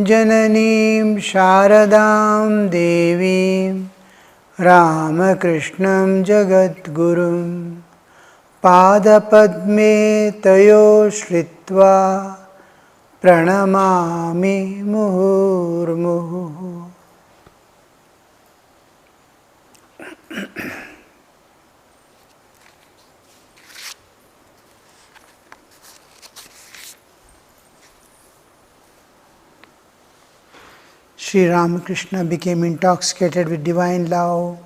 Jananim Sharadam Devim Ramakrishnam Jagadgurum Padapadme Tayo Shritva Pranamami Muhurmuhu. Sri Ramakrishna became intoxicated with divine love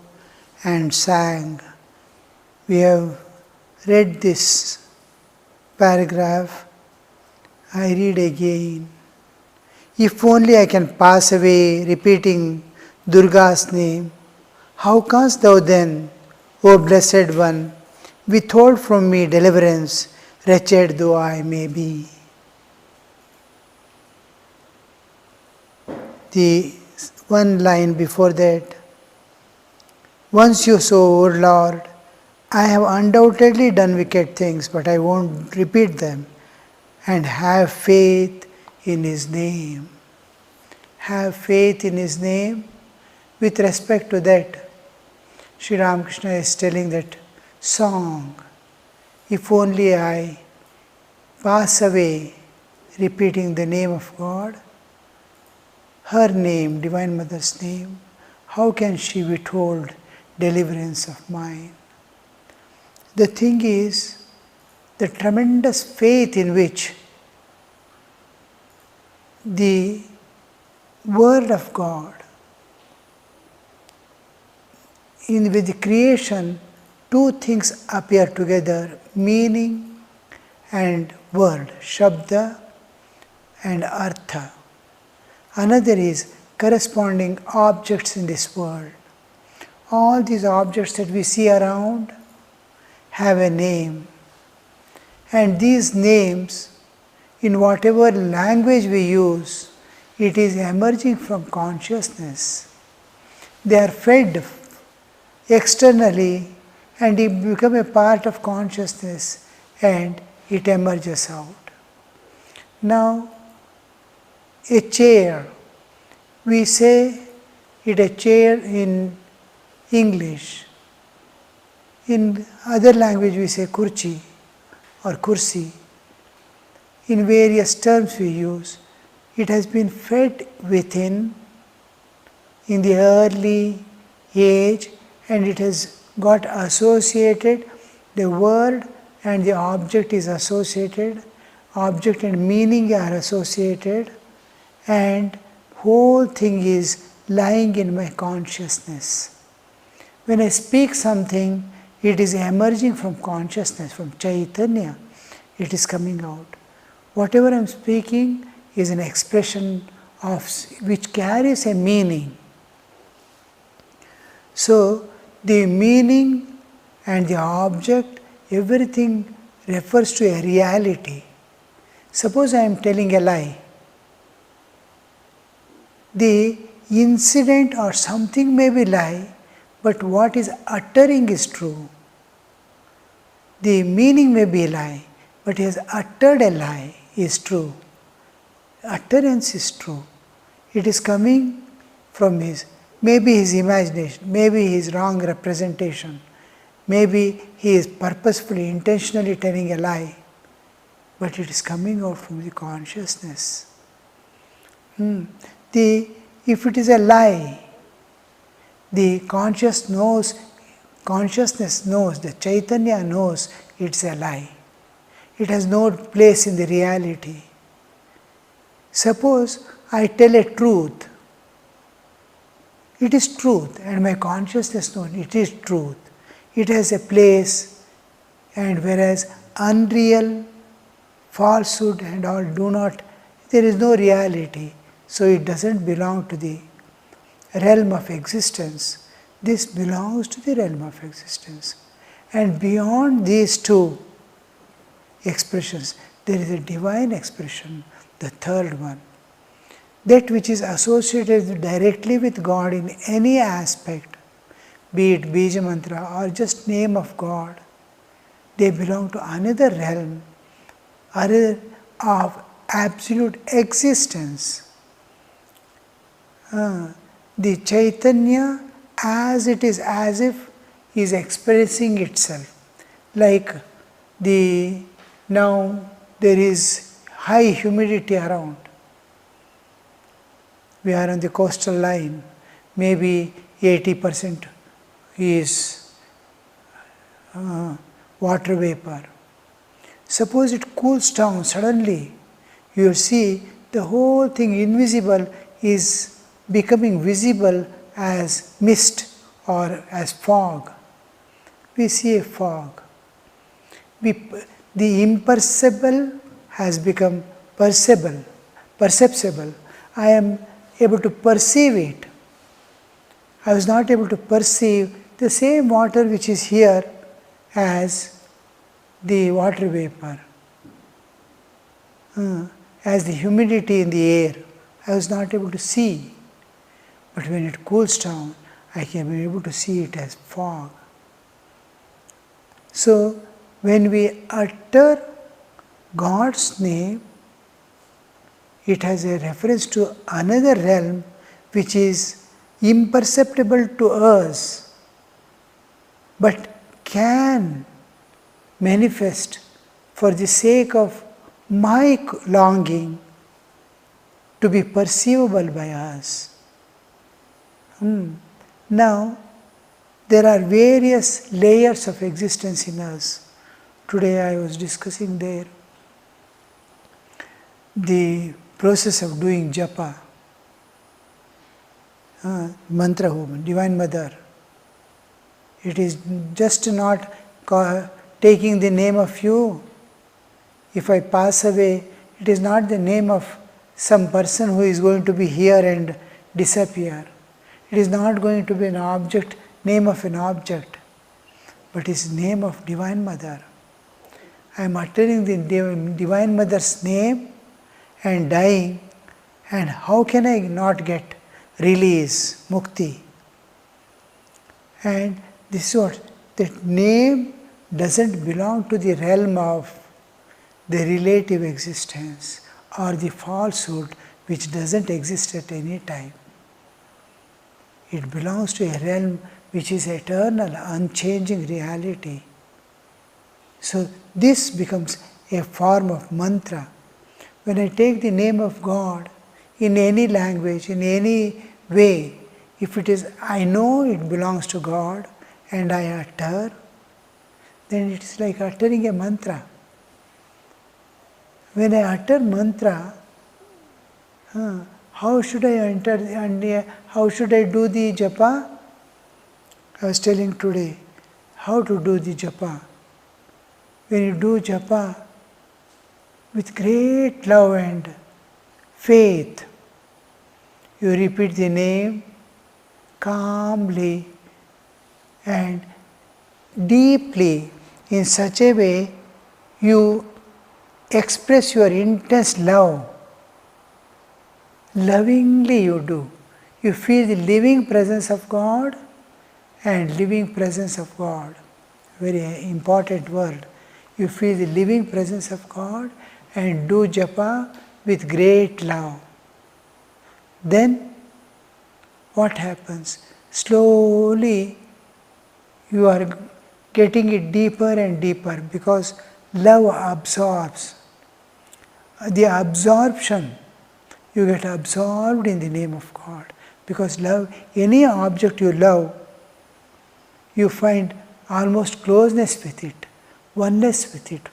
and sang. We have read this paragraph. I read again. If only I can pass away repeating Durga's name, how canst thou then, O Blessed One, withhold from me deliverance, wretched though I may be? The one line before that, once you say, O Lord, I have undoubtedly done wicked things, but I won't repeat them, and have faith in His name. Have faith in His name. With respect to that, Sri Ramakrishna is telling that song, if only I pass away repeating the name of God, her name, Divine Mother's name, how can she withhold deliverance of mine? The thing is, the tremendous faith in which the Word of God, with the creation, two things appear together, meaning and word, Shabda and Artha. Another is corresponding objects in this world. All these objects that we see around have a name. And these names, in whatever language we use, it is emerging from consciousness. They are fed externally and it become a part of consciousness and it emerges out. Now, a chair, we say it a chair in English. In other language we say kurchi or kursi. In various terms we use. It has been fed within in the early age and it has got associated, the word and the object is associated, object and meaning are associated, and whole thing is lying in my consciousness. When I speak something, it is emerging from consciousness, from Chaitanya, it is coming out. Whatever I am speaking is an expression of which carries a meaning. So, the meaning and the object, everything refers to a reality. Suppose I am telling a lie. The incident or something may be lie, but what is uttering is true. The meaning may be a lie, but he has uttered a lie is true. Utterance is true. It is coming from maybe his imagination, maybe his wrong representation, maybe he is purposefully, intentionally telling a lie, but it is coming out from the consciousness. If it is a lie, the consciousness knows, the Chaitanya knows it's a lie. It has no place in the reality. Suppose I tell a truth. It is truth and my consciousness knows it is truth. It has a place, and whereas unreal, falsehood and all do not, there is no reality. So it doesn't belong to the realm of existence. This belongs to the realm of existence. And beyond these two expressions, there is a divine expression, the third one. That which is associated directly with God in any aspect, be it Bija Mantra or just name of God, they belong to another realm, other of absolute existence. The Chaitanya as it is, as if is expressing itself. Like now there is high humidity around. We are on the coastal line, maybe 80% is water vapor. Suppose it cools down suddenly, you will see the whole thing invisible is becoming visible as mist or as fog. We see a fog. The imperceptible has become perceptible. I am able to perceive it. I was not able to perceive the same water which is here as the water vapor, as the humidity in the air. I was not able to see. But when it cools down, I can be able to see it as fog. So, when we utter God's name, it has a reference to another realm which is imperceptible to us, but can manifest for the sake of my longing to be perceivable by us. Now, there are various layers of existence in us. Today I was discussing there the process of doing japa, mantra home, Divine Mother. It is just not taking the name of you. If I pass away, it is not the name of some person who is going to be here and disappear. It is not going to be an object, name of an object, but it is name of Divine Mother. I am uttering the Divine Mother's name and dying, and how can I not get release, mukti? And this is what, that name doesn't belong to the realm of the relative existence or the falsehood which doesn't exist at any time. It belongs to a realm which is eternal, unchanging reality. So this becomes a form of mantra. When I take the name of God in any language, in any way, if it is, I know it belongs to God and I utter, then it is like uttering a mantra. When I utter mantra, how should I enter and how should I do the japa? I was telling today how to do the japa. When you do japa with great love and faith, you repeat the name calmly and deeply in such a way you express your intense love. Lovingly you do. You feel the living presence of God and living presence of God. Very important word. You feel the living presence of God and do japa with great love. Then what happens? Slowly you are getting it deeper and deeper because love absorbs. The absorption, you get absorbed in the name of God. Because love, any object you love, you find almost closeness with it, oneness with it,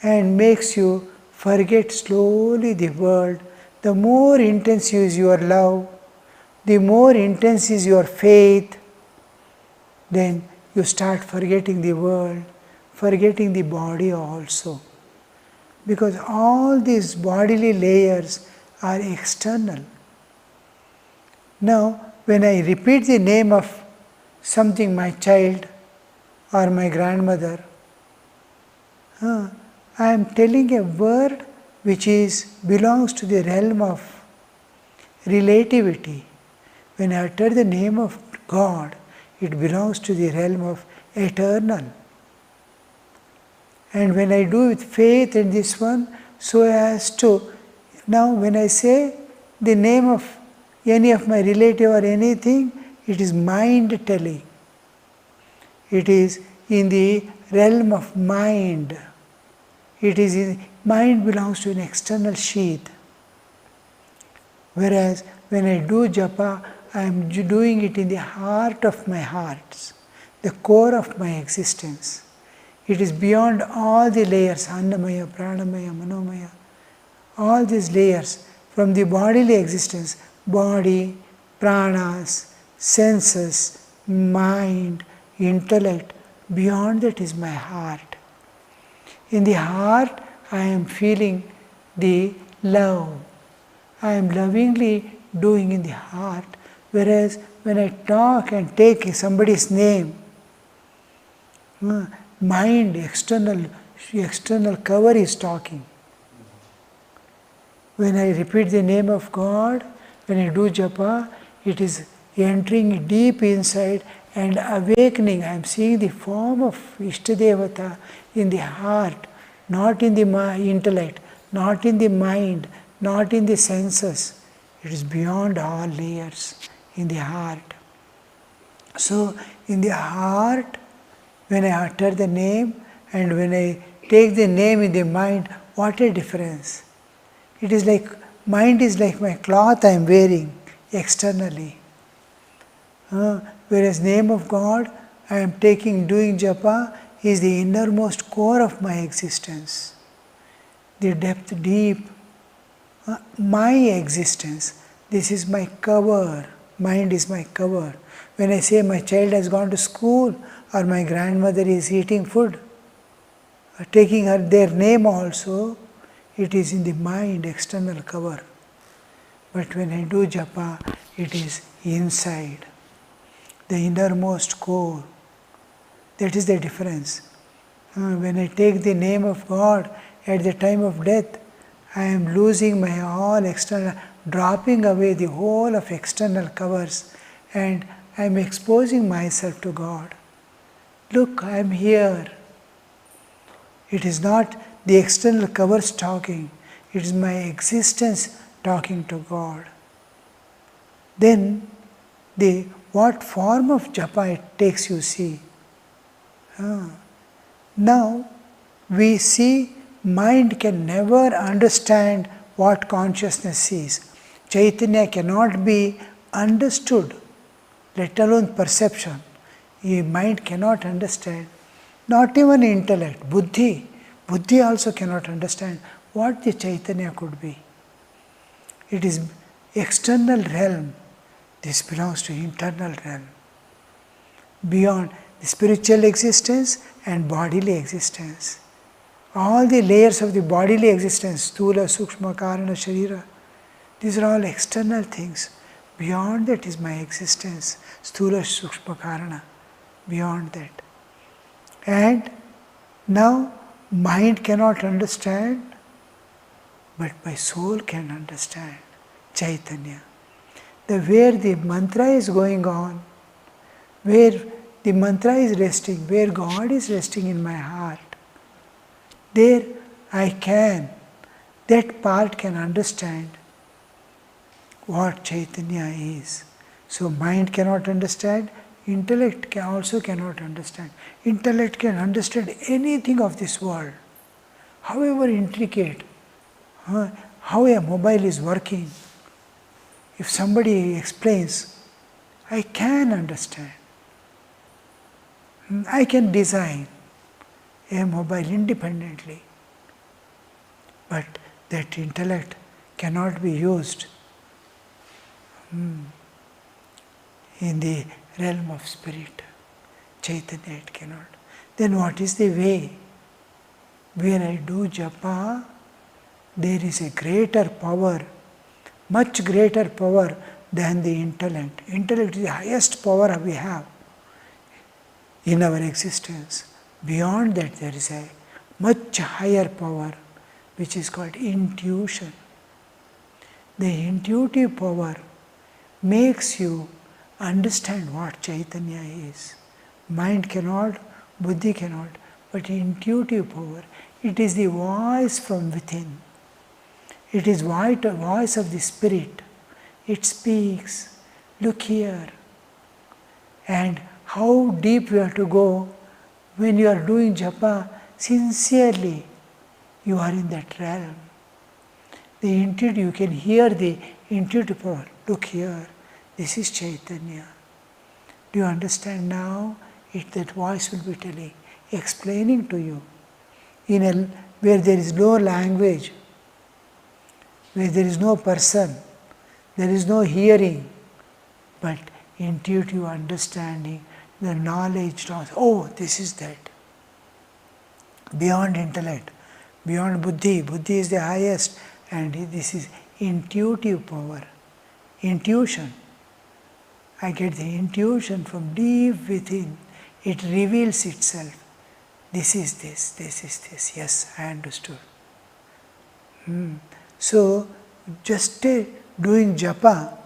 and makes you forget slowly the world. The more intense is your love, the more intense is your faith, then you start forgetting the world, forgetting the body also. Because all these bodily layers are external. Now, when I repeat the name of something, my child or my grandmother, I am telling a word which belongs to the realm of relativity. When I utter the name of God, it belongs to the realm of eternal. And when I do with faith in this one, so as to, now when I say the name of any of my relative or anything, it is mind telling. It is in the realm of mind. Mind belongs to an external sheath. Whereas when I do japa, I am doing it in the heart of my hearts, the core of my existence. It is beyond all the layers, Annamaya, Pranamaya, Manomaya, all these layers from the bodily existence, body, pranas, senses, mind, intellect, beyond that is my heart. In the heart, I am feeling the love. I am lovingly doing in the heart, whereas when I talk and take somebody's name, mind, external cover is talking. When I repeat the name of God, when I do japa, it is entering deep inside and awakening. I am seeing the form of Ishtadevata in the heart, not in the intellect, not in the mind, not in the senses. It is beyond all layers, in the heart. So, in the heart, when I utter the name and when I take the name in the mind, what a difference. It is like, mind is like my cloth I am wearing externally. Whereas name of God, I am doing japa, is the innermost core of my existence. The depth deep, my existence. This is my cover. Mind is my cover. When I say my child has gone to school or my grandmother is eating food, taking their name also, it is in the mind, external cover. But when I do japa, it is inside, the innermost core. That is the difference. When I take the name of God at the time of death, I am losing my all external, dropping away the whole of external covers, and I am exposing myself to God. Look, I am here. It is not the external covers talking, it is my existence talking to God. Then, what form of japa it takes, you see. Now, we see mind can never understand what consciousness sees. Chaitanya cannot be understood, let alone perception. The mind cannot understand, not even intellect, buddhi. Buddhi also cannot understand what the Chaitanya could be. It is external realm. This belongs to internal realm. Beyond the spiritual existence and bodily existence. All the layers of the bodily existence, Sthula, Sukshma, Karana, Sharira, these are all external things. Beyond that is my existence, Sthula, Sukshma, Karana. Beyond that. And now, mind cannot understand, but my soul can understand. Chaitanya. Where the mantra is going on, where the mantra is resting, where God is resting in my heart, there that part can understand what Chaitanya is. So mind cannot understand, intellect also cannot understand. Intellect can understand anything of this world, however intricate, how a mobile is working. If somebody explains, I can understand. I can design a mobile independently. But that intellect cannot be used in the realm of spirit. Chaitanya, it cannot. Then what is the way? Where I do japa, there is a greater power, much greater power than the intellect. Intellect is the highest power we have in our existence. Beyond that, there is a much higher power which is called intuition. The intuitive power makes you understand what Chaitanya is. Mind cannot, buddhi cannot, but intuitive power. It is the voice from within. It is voice of the spirit. it speaks, look here. And how deep you have to go when you are doing japa sincerely, you are in that realm. The intuitive, you can hear the intuitive power. Look here, this is Chaitanya. Do you understand now? That voice will be telling, explaining to you. Where there is no language, where there is no person, there is no hearing, but intuitive understanding, the knowledge, oh, this is that. Beyond intellect, beyond buddhi. Buddhi is the highest, and this is intuitive power, intuition. I get the intuition from deep within. It reveals itself. This is this, this is this. Yes, I understood. So, just doing japa,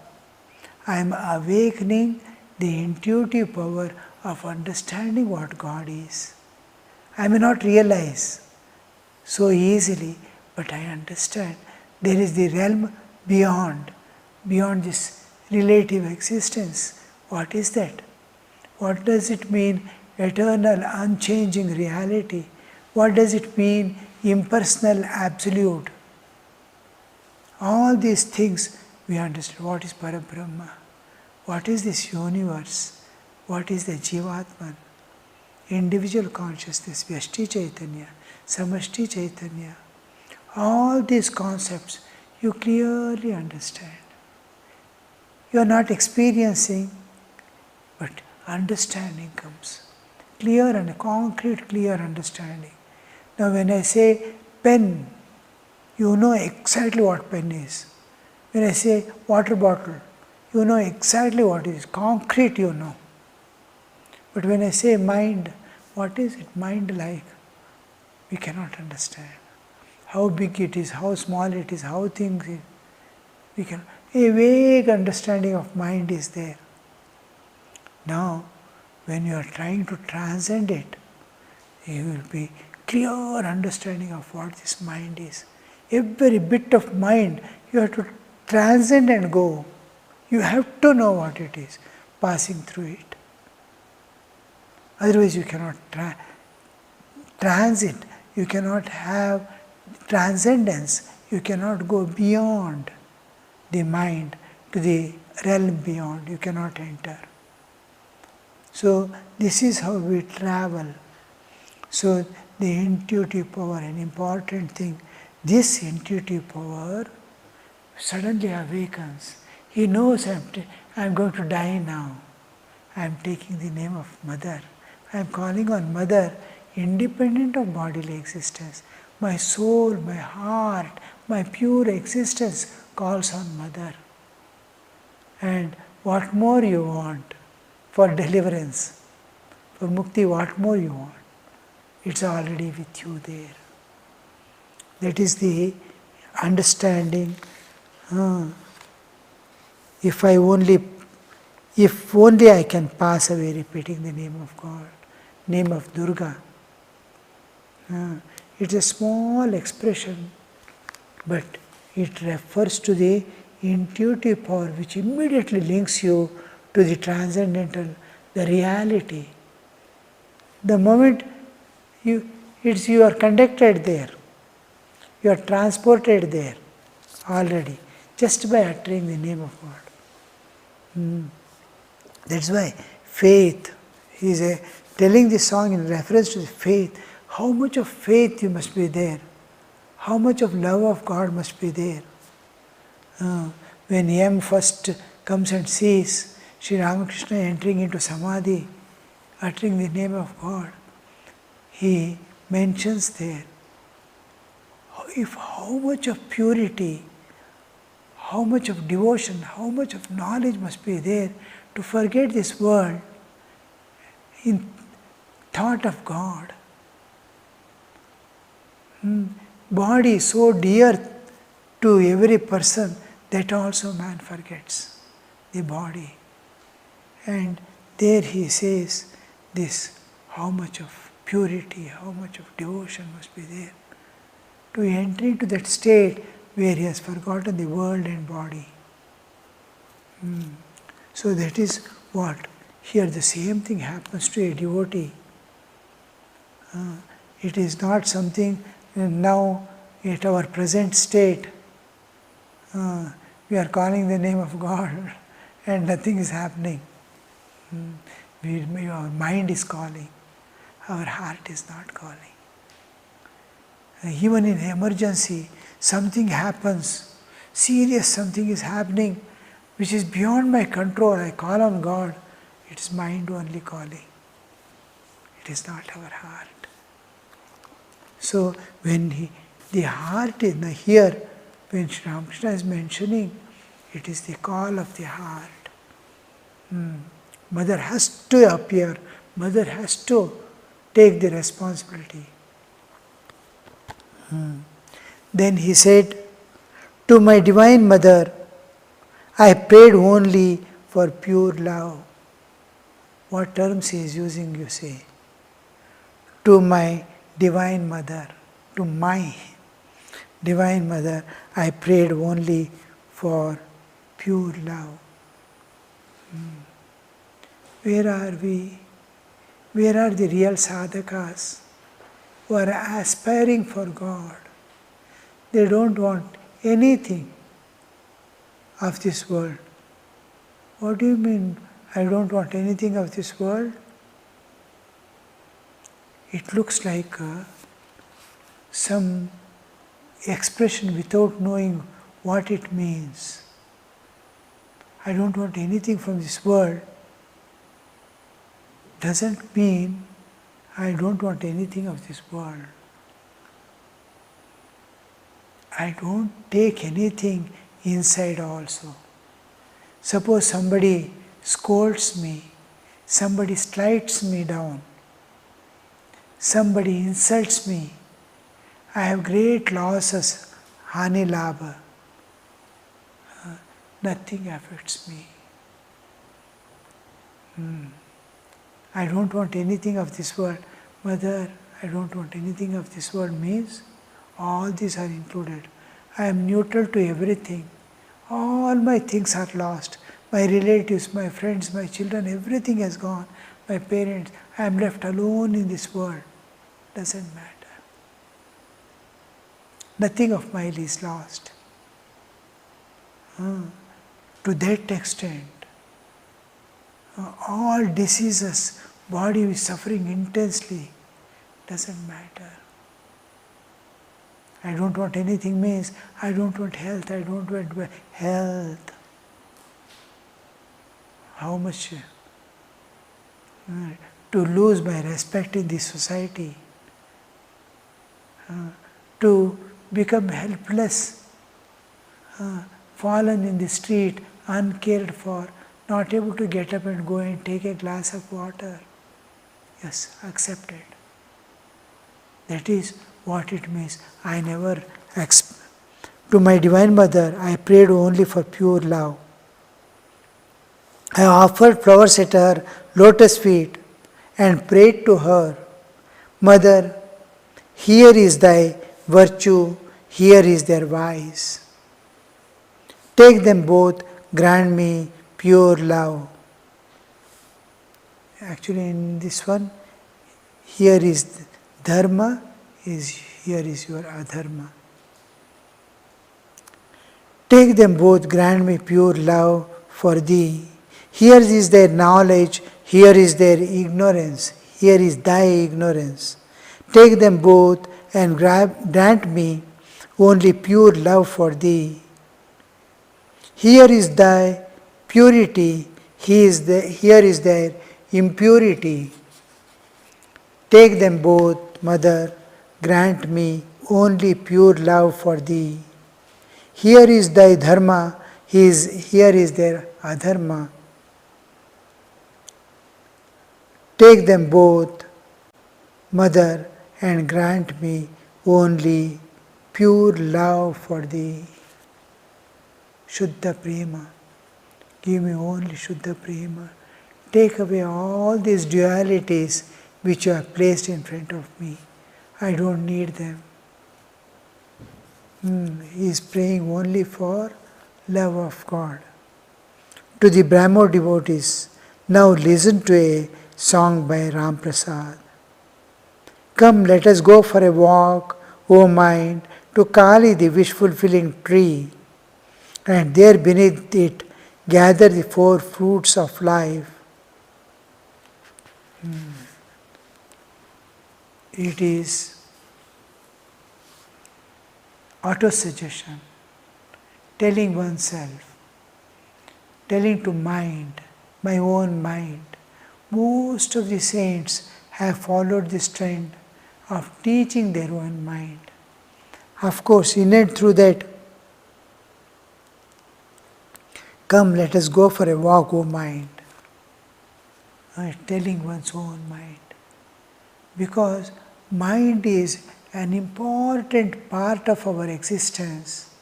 I am awakening the intuitive power of understanding what God is. I may not realize so easily, but I understand there is the realm beyond this relative existence. What is that? What does it mean, eternal, unchanging reality? What does it mean, impersonal, absolute? All these things we understand. What is Parabrahma? What is this universe? What is the Jivatman? Individual consciousness, Vyashti Chaitanya, Samashti Chaitanya. All these concepts you clearly understand. You are not experiencing, but understanding comes. Clear and concrete, clear understanding. Now when I say pen, you know exactly what pen is. When I say water bottle, you know exactly what it is. Concrete you know. But when I say mind, what is it? Mind like? We cannot understand. How big it is, how small it is, how things it. We can. A vague understanding of mind is there. Now, when you are trying to transcend it, you will be clear understanding of what this mind is. Every bit of mind you have to transcend and go. You have to know what it is, passing through it. Otherwise you cannot transit, you cannot have transcendence, you cannot go beyond the mind to the realm beyond, you cannot enter. So this is how we travel. So the intuitive power, an important thing, this intuitive power suddenly awakens. He knows I am going to die now. I am taking the name of Mother. I am calling on Mother independent of bodily existence. My soul, my heart, my pure existence calls on Mother. And what more you want for deliverance, for mukti, what more you want? It's already with you there. That is the understanding. If only I can pass away repeating the name of God, name of Durga. It's a small expression, but it refers to the intuitive power which immediately links you to the transcendental, the reality. The moment you are conducted there, you are transported there already, just by uttering the name of God. That's why faith, he is telling this song in reference to the faith. How much of faith you must be there? How much of love of God must be there? When Yam first comes and sees Sri Ramakrishna entering into Samadhi, uttering the name of God, he mentions there how much of purity, how much of devotion, how much of knowledge must be there to forget this world in thought of God. Body is so dear to every person that also man forgets the body. And there he says this, how much of purity, how much of devotion must be there to enter into that state where he has forgotten the world and body. So that is what? Here the same thing happens to a devotee. It is not something now at our present state. We are calling the name of God and nothing is happening. Our mind is calling, our heart is not calling. Even in emergency, something happens, serious something is happening, which is beyond my control. I call on God, it is mind only calling. It is not our heart. So when the heart is here, when Sri Ramakrishna is mentioning, it is the call of the heart. Mother has to appear, mother has to take the responsibility. Then he said, to my Divine Mother, I prayed only for pure love. What terms he is using, you say? To my Divine Mother, to my Divine Mother, I prayed only for pure love. Where are we? Where are the real sadhakas who are aspiring for God? They don't want anything of this world. What do you mean, I don't want anything of this world? It looks like some expression without knowing what it means. I don't want anything from this world doesn't mean I don't want anything of this world. I don't take anything inside also. Suppose somebody scolds me, somebody slights me down, somebody insults me, I have great losses, hani labha. Nothing affects me. I don't want anything of this world. Mother, I don't want anything of this world means all these are included. I am neutral to everything. All my things are lost. My relatives, my friends, my children, everything has gone. My parents, I am left alone in this world. Doesn't matter. Nothing of mine is lost. To that extent, all diseases, body is suffering intensely, doesn't matter. I don't want anything means I don't want health, I don't want health. How much to lose my respect in this society, to become helpless, fallen in the street, uncared for, not able to get up and go and take a glass of water. Yes, accepted. That is what it means. I never to my Divine Mother, I prayed only for pure love. I offered flowers at her lotus feet and prayed to her, Mother, here is thy virtue, here is their vice. Take them both, grant me pure love. Actually in this one, here is dharma, here is your adharma. Take them both, grant me pure love for thee. Here is their knowledge, here is their ignorance, here is thy ignorance. Take them both and grant me only pure love for thee. Here is thy purity, here is their impurity. Take them both, Mother, grant me only pure love for thee. Here is thy dharma, here is their adharma. Take them both, Mother, and grant me only pure love for thee. Shuddha Prema. Give me only Shuddha Prema. Take away all these dualities which you have placed in front of me. I don't need them. He is praying only for love of God. to the Brahmo devotees, now listen to a song by Ram Prasad. Come, let us go for a walk, O mind, to Kali, the wish-fulfilling tree, and there beneath it gather the four fruits of life. It is auto-suggestion, telling oneself, telling to mind, my own mind. Most of the saints have followed this trend of teaching their own mind. Of course, in and through that, come, let us go for a walk, O mind. Telling one's own mind. Because mind is an important part of our existence,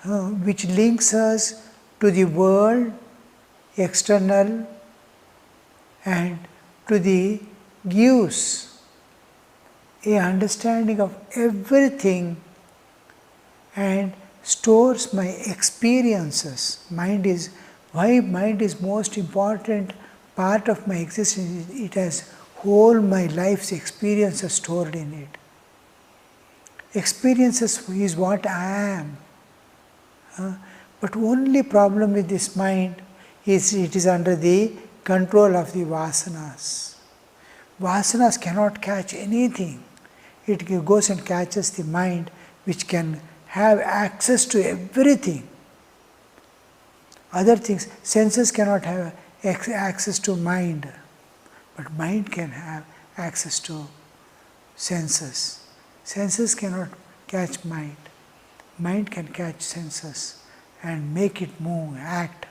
which links us to the world, external, and to the gives a understanding of everything and stores my experiences. Why mind is most important part of my existence. It has whole my life's experiences stored in it. Experiences is what I am. But only problem with this mind is it is under the control of the vasanas. Vasanas cannot catch anything. It goes and catches the mind, which can have access to everything. Other things, senses cannot have access to mind, but mind can have access to senses. Senses cannot catch mind. Mind can catch senses and make it move, act.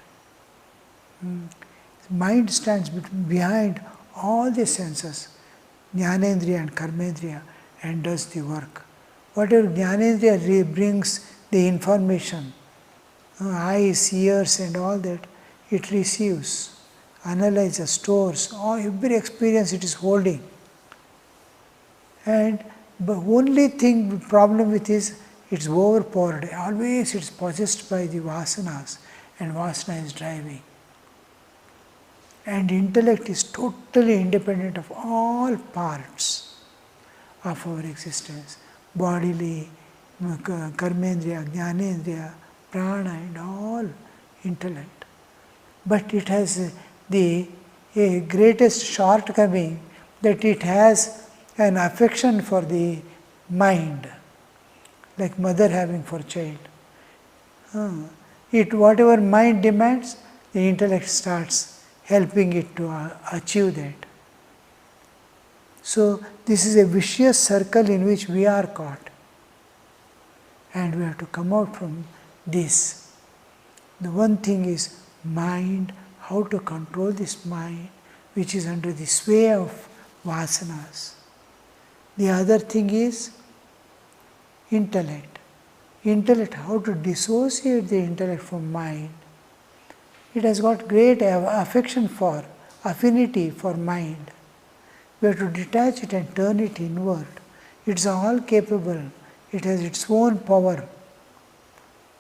Mind stands behind all the senses, Jnanendriya and Karmendriya, and does the work. Whatever Jnanendriya brings the information, eyes, ears and all that, it receives, analyzes, stores, every experience it is holding. And the only problem with is, it's overpowered. Always it's possessed by the vasanas, and vasana is driving. And intellect is totally independent of all parts of our existence. Bodily, karmendriya, jnanendriya, prana and all intellect. But it has the greatest shortcoming that it has an affection for the mind, like mother having for child. Whatever mind demands, the intellect starts helping it to achieve that. So this is a vicious circle in which we are caught, and we have to come out from this. The one thing is mind, how to control this mind which is under the sway of vasanas. The other thing is intellect. Intellect, how to dissociate the intellect from mind. It has got great affection for, affinity for mind. We have to detach it and turn it inward. It's all capable. It has its own power.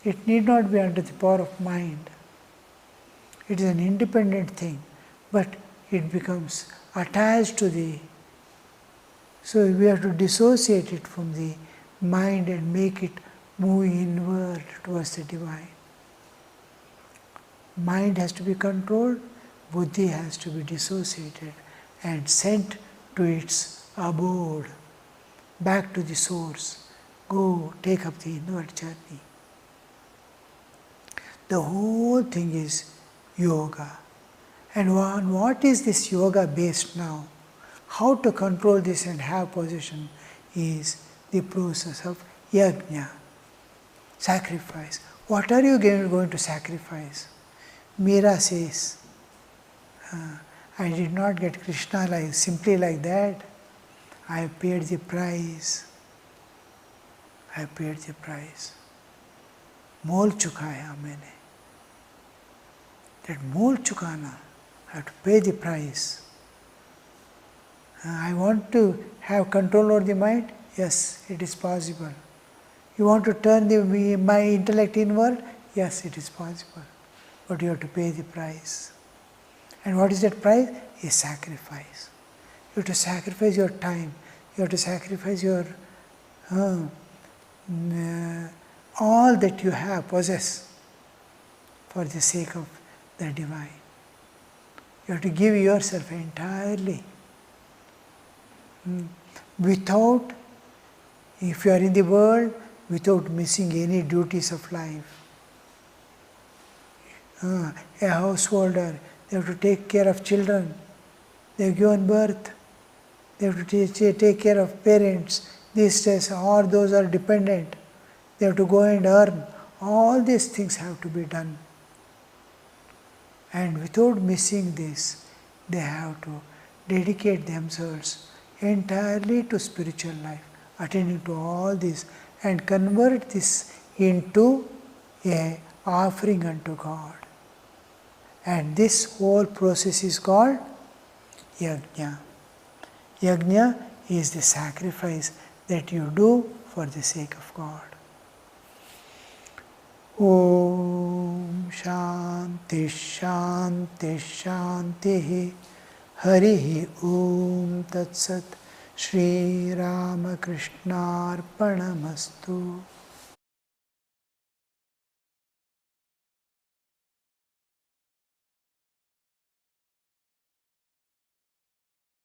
It need not be under the power of mind. It is an independent thing, but it becomes attached to the... So we have to dissociate it from the mind and make it move inward towards the divine. Mind has to be controlled, buddhi has to be dissociated and sent to its abode, back to the source. Go take up the inward journey. The whole thing is yoga. And on what is this yoga based now? How to control this and have possession is the process of yajna, sacrifice. What are you going to sacrifice? Meera says, I did not get Krishna simply like that. I have paid the price. I have paid the price. Mol chukaya maine. That mol chukana, I have to pay the price. I want to have control over the mind? Yes, it is possible. You want to turn my intellect inward? Yes, it is possible. but you have to pay the price. And what is that price? A sacrifice. You have to sacrifice your time. You have to sacrifice your all that you have, possess, for the sake of the divine. You have to give yourself entirely. Without, if you are in the world, without missing any duties of life. A householder, they have to take care of children. They have given birth. They have to take care of parents. These days, all those are dependent. They have to go and earn. All these things have to be done. And without missing this, they have to dedicate themselves entirely to spiritual life, attending to all this, and convert this into a offering unto God. And this whole process is called yajna. Yajna is the sacrifice that you do for the sake of God. Om Shanti Shanti Shanti Harihi Om Tat Sat Shri Ramakrishna Arpanamastu.